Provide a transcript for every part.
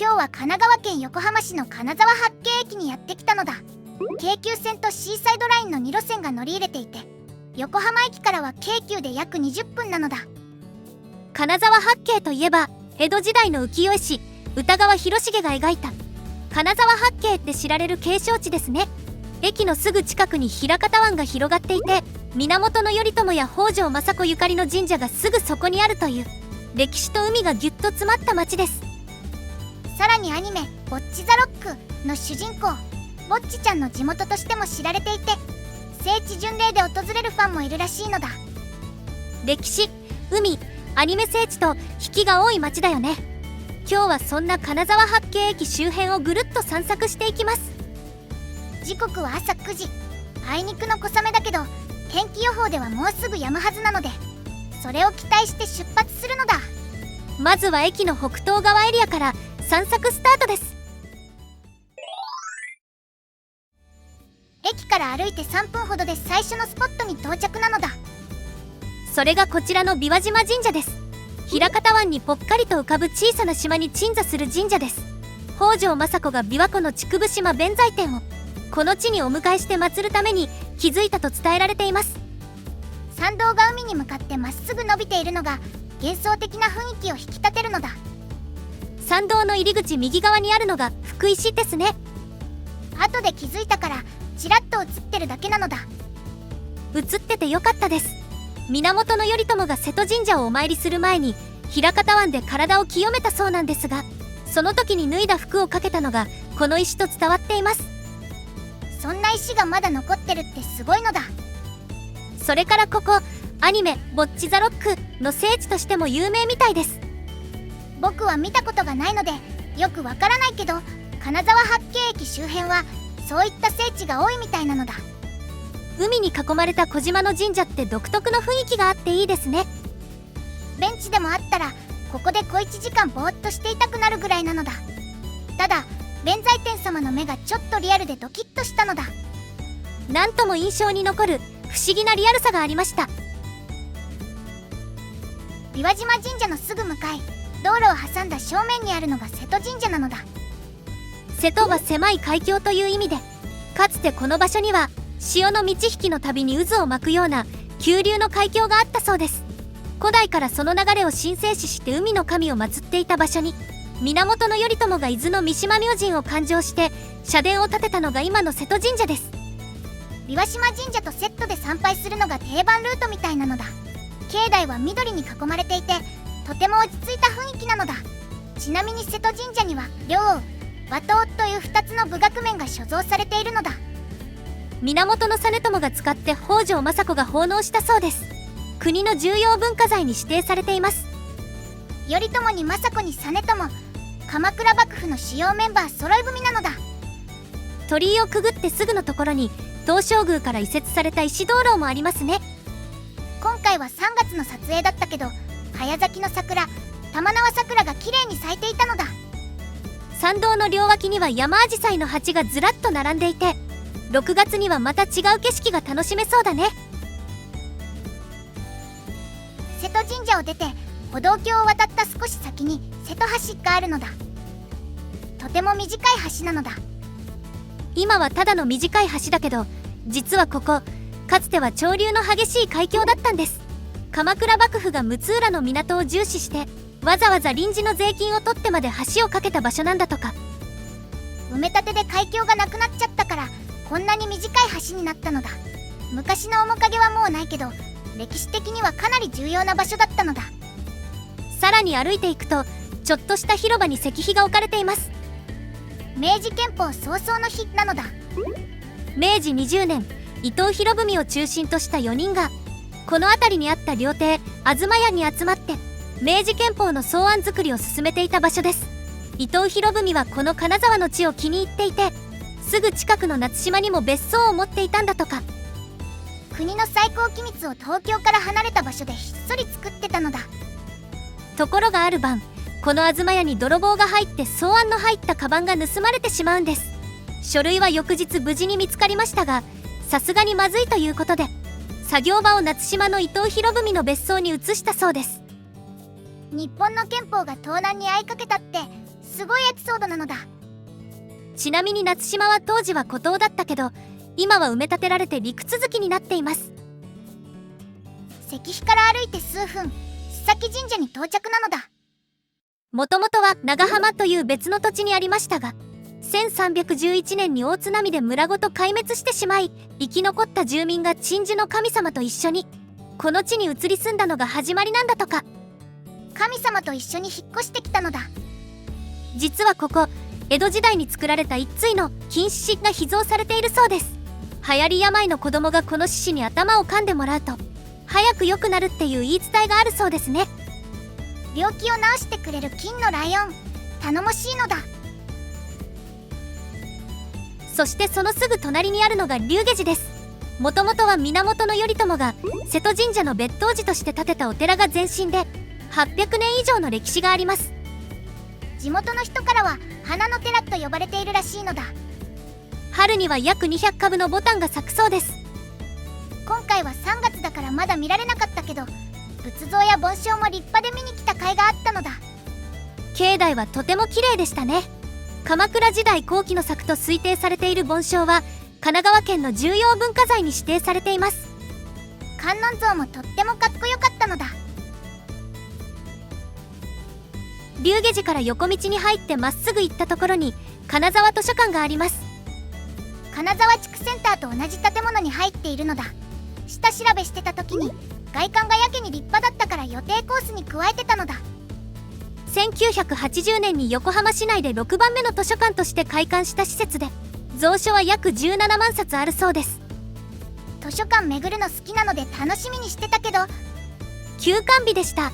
今日は神奈川県横浜市の金沢八景駅にやってきたのだ。京急線とシーサイドラインの2路線が乗り入れていて、横浜駅からは京急で約20分なのだ。金沢八景といえば江戸時代の浮世絵師歌川広重が描いた金沢八景って知られる景勝地ですね。駅のすぐ近くに平方湾が広がっていて、源頼朝や北条政子ゆかりの神社がすぐそこにあるという歴史と海がぎゅっと詰まった街です。さらにアニメ「ボッチ・ザ・ロック」の主人公ボッチちゃんの地元としても知られていて、聖地巡礼で訪れるファンもいるらしいのだ。歴史、海、アニメ聖地と引きが多い街だよね。今日はそんな金沢八景駅周辺をぐるっと散策していきます。時刻は朝9時。あいにくの小雨だけど天気予報ではもうすぐ止むはずなので、それを期待して出発するのだ。まずは駅の北東側エリアから散策スタートです。駅から歩いて3分ほどで最初のスポットに到着なのだ。それがこちらの琵琶島神社です。平方湾にぽっかりと浮かぶ小さな島に鎮座する神社です。北条政子が琵琶湖の竹生島弁財天をこの地にお迎えして祀るために築いたと伝えられています。参道が海に向かってまっすぐ伸びているのが幻想的な雰囲気を引き立てるのだ。参道の入り口右側にあるのが福石ですね。後で気づいたからちらっと映ってるだけなのだ。映っててよかったです。源頼朝が瀬戸神社をお参りする前に平方湾で体を清めたそうなんですが、その時に脱いだ服をかけたのがこの石と伝わっています。そんな石がまだ残ってるってすごいのだ。それからここアニメ「ボッチ・ザ・ロック」の聖地としても有名みたいです。僕は見たことがないのでよくわからないけど、金沢八景駅周辺はそういった聖地が多いみたいなのだ。海に囲まれた小島の神社って独特の雰囲気があっていいですね。ベンチでもあったらここで小1時間ぼーっとしていたくなるぐらいなのだ。ただ弁財天様の目がちょっとリアルでドキッとしたのだ。なんとも印象に残る不思議なリアルさがありました。琵琶島神社のすぐ向かい、道路を挟んだ正面にあるのが瀬戸神社なのだ。瀬戸は狭い海峡という意味で、かつてこの場所には潮の満ち引きのたびに渦を巻くような急流の海峡があったそうです。古代からその流れを神聖視して海の神を祀っていた場所に、源頼朝が伊豆の三島明神を勘定して社殿を建てたのが今の瀬戸神社です。琵琶島神社とセットで参拝するのが定番ルートみたいなのだ。境内は緑に囲まれていてとても落ち着いた雰囲気なのだ。ちなみに瀬戸神社には両王、和刀という2つの武学面が所蔵されているのだ。源実朝が使って北条政子が奉納したそうです。国の重要文化財に指定されています。頼朝に政子に実朝、鎌倉幕府の主要メンバー揃い踏みなのだ。鳥居をくぐってすぐのところに東照宮から移設された石灯籠もありますね。今回は3月の撮影だったけど、早咲きの桜、玉縄桜が綺麗に咲いていたのだ。参道の両脇には山あじさいの鉢がずらっと並んでいて、6月にはまた違う景色が楽しめそうだね。瀬戸神社を出て歩道橋を渡った少し先に瀬戸橋があるのだ。とても短い橋なのだ。今はただの短い橋だけど、実はここかつては潮流の激しい海峡だったんです。鎌倉幕府が六浦の港を重視してわざわざ臨時の税金を取ってまで橋を架けた場所なんだとか。埋め立てで海峡がなくなっちゃったからこんなに短い橋になったのだ。昔の面影はもうないけど歴史的にはかなり重要な場所だったのだ。さらに歩いていくとちょっとした広場に石碑が置かれています。明治憲法創創の日なのだ。明治20年、伊藤博文を中心とした4人がこの辺りにあった料亭東屋に集まって明治憲法の草案作りを進めていた場所です。伊藤博文はこの金沢の地を気に入っていて、すぐ近くの夏島にも別荘を持っていたんだとか。国の最高機密を東京から離れた場所でひっそり作ってたのだ。ところがある晩、この東屋に泥棒が入って草案の入ったカバンが盗まれてしまうんです。書類は翌日無事に見つかりましたが、さすがにまずいということで作業場を夏島の伊藤博文の別荘に移したそうです。日本の憲法が盗難に遭いかけたってすごいエピソードどなのだ。ちなみに夏島は当時は孤島だったけど、今は埋め立てられて陸続きになっています。石碑から歩いて数分、須崎神社に到着なのだ。もともとは長浜という別の土地にありましたが、1311年に大津波で村ごと壊滅してしまい、生き残った住民が鎮守の神様と一緒にこの地に移り住んだのが始まりなんだとか。神様と一緒に引っ越してきたのだ。実はここ、江戸時代に作られた一対の金獅子が秘蔵されているそうです。流行り病の子供がこの獅子に頭を噛んでもらうと早く良くなるっていう言い伝えがあるそうですね。病気を治してくれる金のライオン、頼もしいのだ。そしてそのすぐ隣にあるのが龍華寺です。もともとは源頼朝が瀬戸神社の別当寺として建てたお寺が前身で、800年以上の歴史があります。地元の人からは花の寺と呼ばれているらしいのだ。春には約200株の牡丹が咲くそうです。今回は3月だからまだ見られなかったけど、仏像や梵鐘も立派で見に来た甲斐があったのだ。境内はとても綺麗でしたね。鎌倉時代後期の作と推定されている梵鐘は神奈川県の重要文化財に指定されています。観音像もとってもかっこよかったのだ。龍華寺から横道に入ってまっすぐ行ったところに金沢図書館があります。金沢地区センターと同じ建物に入っているのだ。下調べしてた時に外観がやけに立派だったから予定コースに加えてたのだ。1980年に横浜市内で6番目の図書館として開館した施設で、蔵書は約17万冊あるそうです。図書館巡るの好きなので楽しみにしてたけど、休館日でした。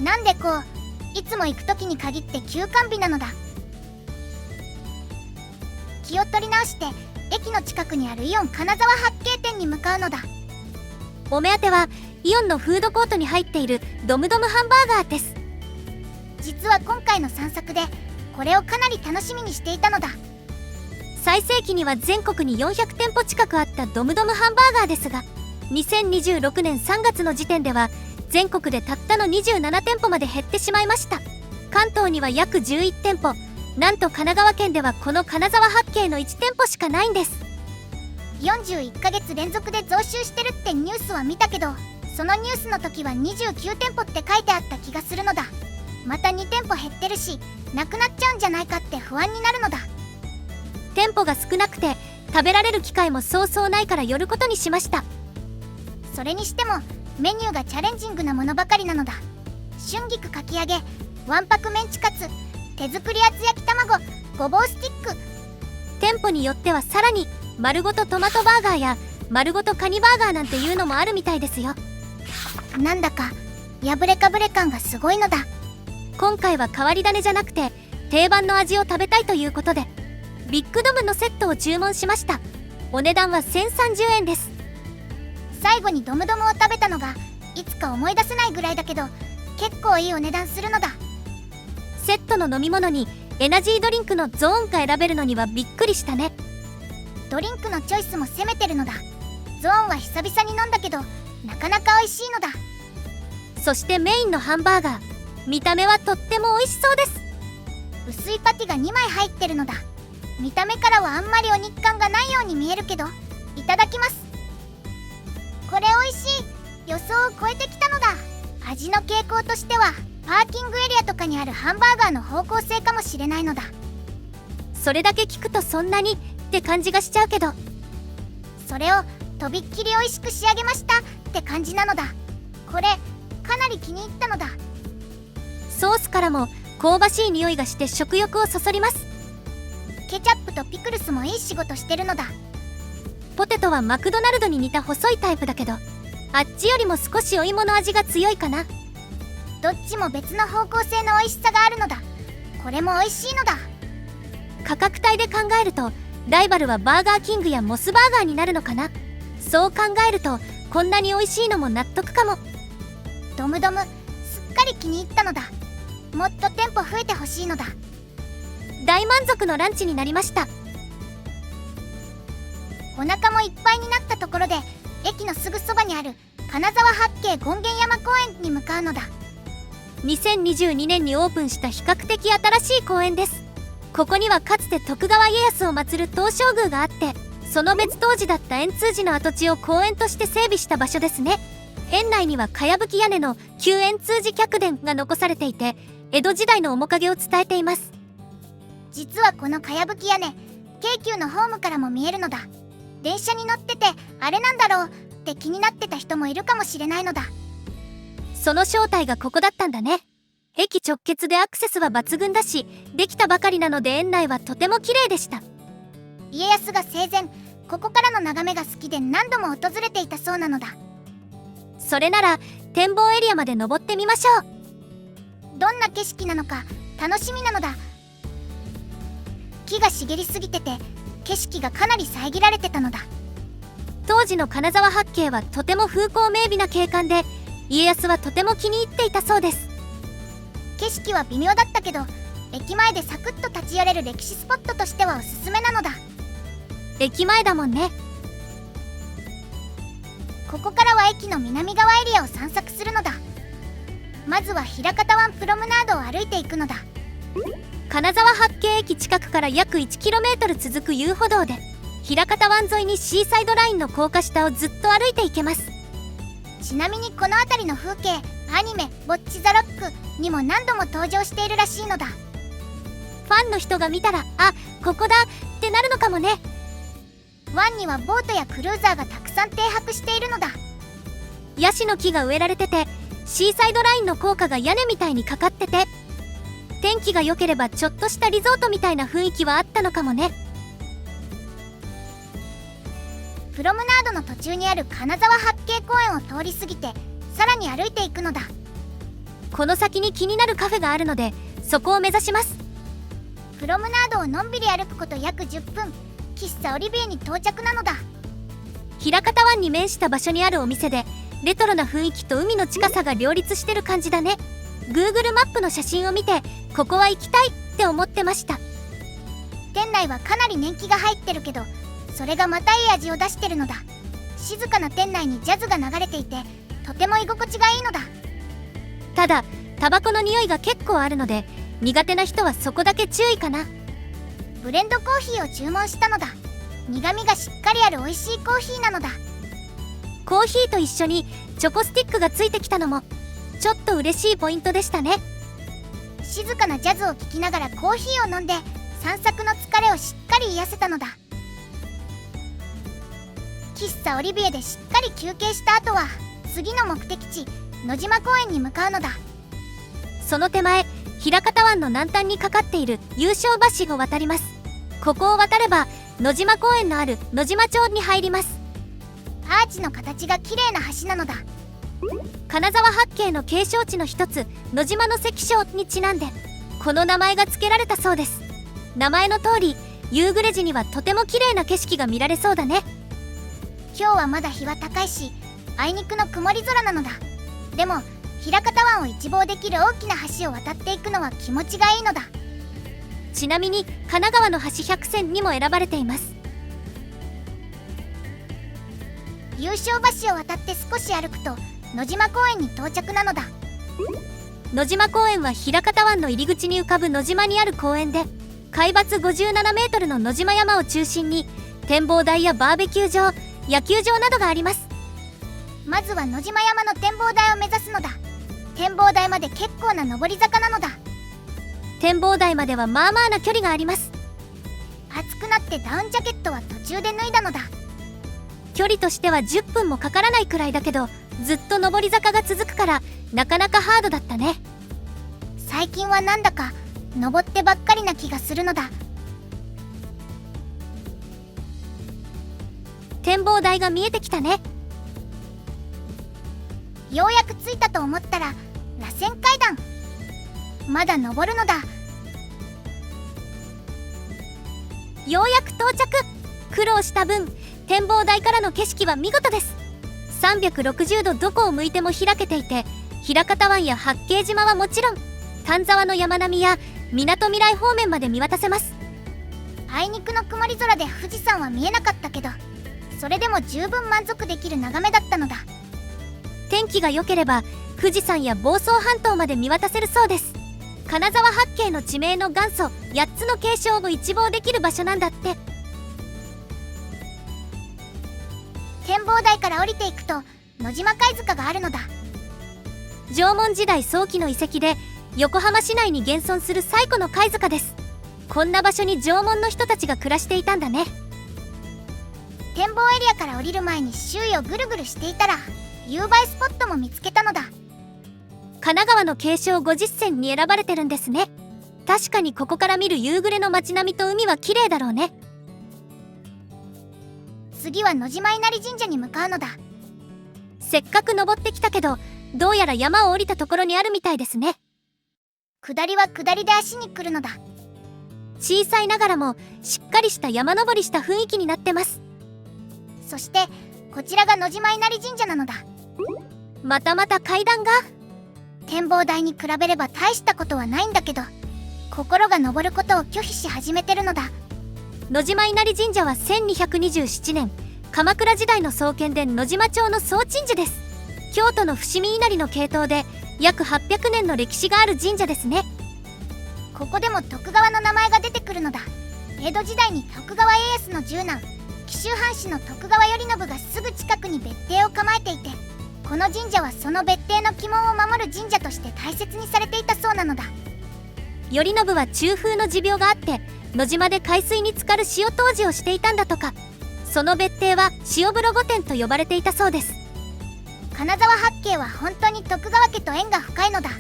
なんでこういつも行く時に限って休館日なのだ。気を取り直して駅の近くにあるイオン金沢八景店に向かうのだ。お目当てはイオンのフードコートに入っているドムドムハンバーガーです。実は今回の散策でこれをかなり楽しみにしていたのだ。最盛期には全国に400店舗近くあったドムドムハンバーガーですが、2026年3月の時点では全国でたったの27店舗まで減ってしまいました。関東には約11店舗、なんと神奈川県ではこの金沢八景の1店舗しかないんです。41ヶ月連続で増収してるってニュースは見たけど、そのニュースの時は29店舗って書いてあった気がするのだ。また2店舗減ってるし、なくなっちゃうんじゃないかって不安になるのだ。店舗が少なくて食べられる機会もそうそうないから寄ることにしました。それにしてもメニューがチャレンジングなものばかりなのだ。春菊かき揚げ、わんぱくメンチカツ、手作り厚焼き卵、ごぼうスティック。店舗によってはさらに丸ごとトマトバーガーや丸ごとカニバーガーなんていうのもあるみたいですよ。なんだか破れかぶれ感がすごいのだ。今回は変わり種じゃなくて定番の味を食べたいということでビッグドムのセットを注文しました。お値段は1030円です。最後にドムドムを食べたのがいつか思い出せないぐらいだけど、結構いいお値段するのだ。セットの飲み物にエナジードリンクのゾーンが選べるのにはびっくりしたね。ドリンクのチョイスも攻めてるのだ。ゾーンは久々に飲んだけどなかなか美味しいのだ。そしてメインのハンバーガー、見た目はとっても美味しそうです。薄いパティが2枚入ってるのだ。見た目からはあんまりお肉感がないように見えるけど、いただきます。これ美味しい。予想を超えてきたのだ。味の傾向としてはパーキングエリアとかにあるハンバーガーの方向性かもしれないのだ。それだけ聞くとそんなにって感じがしちゃうけど、それをとびっきり美味しく仕上げましたって感じなのだ。これかなり気に入ったのだ。ソースからも香ばしい匂いがして食欲をそそります。ケチャップとピクルスもいい仕事してるのだ。ポテトはマクドナルドに似た細いタイプだけど、あっちよりも少しお芋の味が強いかな。どっちも別の方向性の美味しさがあるのだ。これも美味しいのだ。価格帯で考えるとライバルはバーガーキングやモスバーガーになるのかな。そう考えるとこんなに美味しいのも納得かも。ドムドムすっかり気に入ったのだ。もっと店舗増えてほしいのだ。大満足のランチになりました。お腹もいっぱいになったところで駅のすぐそばにある金沢八景権現山公園に向かうのだ。2022年にオープンした比較的新しい公園です。ここにはかつて徳川家康を祀る東照宮があって、その別当時だった円通寺の跡地を公園として整備した場所ですね。園内にはかやぶき屋根の旧円通寺客殿が残されていて、江戸時代の面影を伝えています。実はこのかやぶき屋根、京急のホームからも見えるのだ。電車に乗っててあれなんだろうって気になってた人もいるかもしれないのだ。その正体がここだったんだね。駅直結でアクセスは抜群だし、できたばかりなので園内はとても綺麗でした。家康が生前ここからの眺めが好きで何度も訪れていたそうなのだ。それなら展望エリアまで登ってみましょう。どんな景色なのか楽しみなのだ。木が茂りすぎてて景色がかなり遮られてたのだ。当時の金沢八景はとても風光明媚な景観で、家康はとても気に入っていたそうです。景色は微妙だったけど、駅前でサクッと立ち寄れる歴史スポットとしてはおすすめなのだ。駅前だもんね。ここからは駅の南側エリアを散策するのだ。まずは平方湾プロムナードを歩いていくのだ。金沢八景駅近くから約 1km 続く遊歩道で、平方湾沿いにシーサイドラインの高架下をずっと歩いていけます。ちなみにこの辺りの風景、アニメ「ボッチ・ザ・ロック」にも何度も登場しているらしいのだ。ファンの人が見たら、あ、ここだってなるのかもね。湾にはボートやクルーザーがたくさん停泊しているのだ。ヤシの木が植えられてて、シーサイドラインの高架が屋根みたいにかかってて、天気が良ければちょっとしたリゾートみたいな雰囲気はあったのかもね。プロムナードの途中にある金沢八景公園を通り過ぎてさらに歩いていくのだ。この先に気になるカフェがあるので、そこを目指します。プロムナードをのんびり歩くこと約10分、喫茶オリビエに到着なのだ。平方湾に面した場所にあるお店で、レトロな雰囲気と海の近さが両立してる感じだね。 Google マップの写真を見て、ここは行きたいって思ってました。店内はかなり年季が入ってるけど、それがまたいい味を出してるのだ。静かな店内にジャズが流れていて、とても居心地がいいのだ。ただタバコの匂いが結構あるので、苦手な人はそこだけ注意かな。ブレンドコーヒーを注文したのだ。苦味がしっかりある美味しいコーヒーなのだ。コーヒーと一緒にチョコスティックがついてきたのもちょっと嬉しいポイントでしたね。静かなジャズを聴きながらコーヒーを飲んで、散策の疲れをしっかり癒せたのだ。喫茶オリビエでしっかり休憩した後は次の目的地野島公園に向かうのだ。その手前、平方湾の南端にかかっている優勝橋を渡ります。ここを渡れば野島公園のある野島町に入ります。アーチの形が綺麗な橋なのだ。金沢八景の景勝地の一つ、野島の関所にちなんでこの名前が付けられたそうです。名前の通り、夕暮れ時にはとても綺麗な景色が見られそうだね。今日はまだ日は高いし、あいにくの曇り空なのだ。でも平方湾を一望できる大きな橋を渡っていくのは気持ちがいいのだ。ちなみに神奈川の橋100選にも選ばれています。優勝橋を渡って少し歩くと野島公園に到着なのだ。野島公園は平方湾の入り口に浮かぶ野島にある公園で、海抜57メートルの野島山を中心に展望台やバーベキュー場、野球場などがあります。まずは野島山の展望台を目指すのだ。展望台まで結構な上り坂なのだ。展望台まではまあまあな距離があります。暑くなってダウンジャケットは途中で脱いだのだ。距離としては10分もかからないくらいだけど、ずっと上り坂が続くからなかなかハードだったね。最近はなんだか登ってばっかりな気がするのだ。展望台が見えてきたね。ようやく着いたと思ったら螺旋階段。まだ登るのだ。ようやく到着。苦労した分、展望台からの景色は見事です。360度どこを向いても開けていて、平方湾や八景島はもちろん、丹沢の山並みやみなとみらい方面まで見渡せます。あいにくの曇り空で富士山は見えなかったけど、それでも十分満足できる眺めだったのだ。天気が良ければ富士山や房総半島まで見渡せるそうです。金沢八景の地名の元祖8つの景勝を一望できる場所なんだって。展望台から降りていくと野島貝塚があるのだ。縄文時代早期の遺跡で横浜市内に現存する最古の貝塚です。こんな場所に縄文の人たちが暮らしていたんだね。展望エリアから降りる前に周囲をぐるぐるしていたら夕映えスポットも見つけたのだ。神奈川の景勝50選に選ばれてるんですね。確かにここから見る夕暮れの街並みと海は綺麗だろうね。次は野島稲荷神社に向かうのだ。せっかく登ってきたけど、どうやら山を降りたところにあるみたいですね。下りは下りで足に来るのだ。小さいながらもしっかりした山登りした雰囲気になってます。そしてこちらが野島稲荷神社なのだ。またまた階段が。展望台に比べれば大したことはないんだけど、心が登ることを拒否し始めてるのだ。野島稲荷神社は1227年鎌倉時代の創建で野島町の総鎮守です。京都の伏見稲荷の系統で約800年の歴史がある神社ですね。ここでも徳川の名前が出てくるのだ。江戸時代に徳川家康の十男紀州藩士の徳川頼信がすぐ近くに別邸を構えていて、この神社はその別邸の鬼門を守る神社として大切にされていたそうなのだ。頼信は中風の持病があって野島で海水に浸かる塩湯治をしていたんだとか。その別邸は塩風呂御殿と呼ばれていたそうです。金沢八景は本当に徳川家と縁が深いのだ。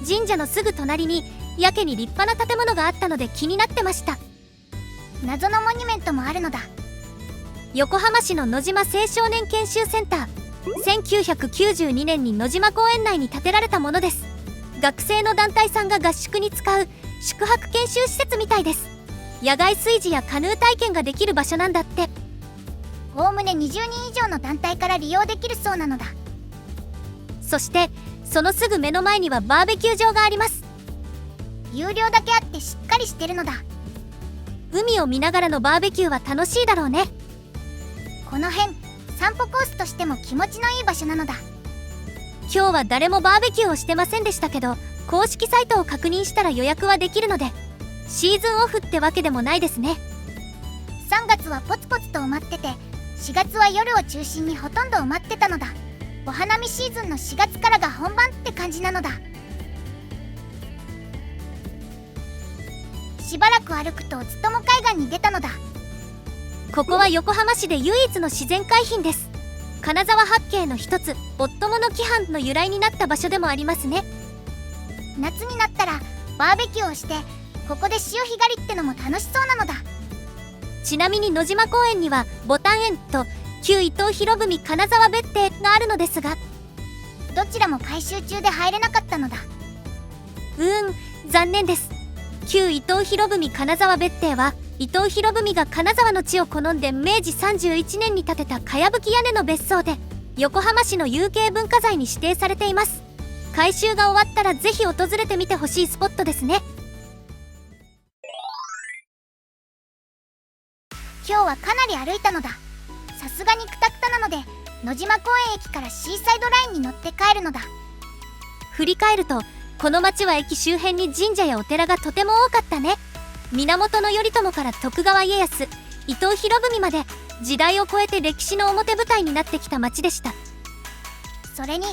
神社のすぐ隣にやけに立派な建物があったので気になってました。謎のモニュメントもあるのだ。横浜市の野島青少年研修センター、1992年に野島公園内に建てられたものです。学生の団体さんが合宿に使う宿泊研修施設みたいです。野外炊事やカヌー体験ができる場所なんだって。おおむね20人以上の団体から利用できるそうなのだ。そしてそのすぐ目の前にはバーベキュー場があります。有料だけあってしっかりしてるのだ。海を見ながらのバーベキューは楽しいだろうね。この辺散歩コースとしても気持ちのいい場所なのだ。今日は誰もバーベキューをしてませんでしたけど、公式サイトを確認したら予約はできるのでシーズンオフってわけでもないですね。3月はポツポツと埋まってて、4月は夜を中心にほとんど埋まってたのだ。お花見シーズンの4月からが本番って感じなのだ。しばらく歩くとつとも海岸に出たのだ。ここは横浜市で唯一の自然海浜です。金沢八景の一つ夫もの規範の由来になった場所でもありますね。夏になったらバーベキューをしてここで潮干狩りってのも楽しそうなのだ。ちなみに野島公園にはボタン園と旧伊藤博文金沢別邸があるのですが、どちらも改修中で入れなかったのだ。残念です。旧伊藤博文金沢別邸は伊藤博文が金沢の地を好んで明治31年に建てたかやぶき屋根の別荘で横浜市の有形文化財に指定されています。改修が終わったらぜひ訪れてみてほしいスポットですね。今日はかなり歩いたのだ。さすがにクタクタなので野島公園駅からシーサイドラインに乗って帰るのだ。振り返るとこの町は駅周辺に神社やお寺がとても多かったね。源頼朝から徳川家康、伊藤博文まで時代を超えて歴史の表舞台になってきた町でした。それに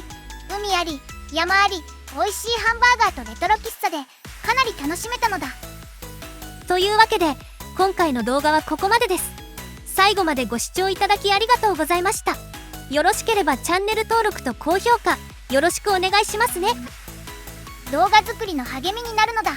海あり山あり美味しいハンバーガーとレトロ喫茶でかなり楽しめたのだ。というわけで今回の動画はここまでです。最後までご視聴いただきありがとうございました。よろしければチャンネル登録と高評価よろしくお願いしますね。動画作りの励みになるのだ。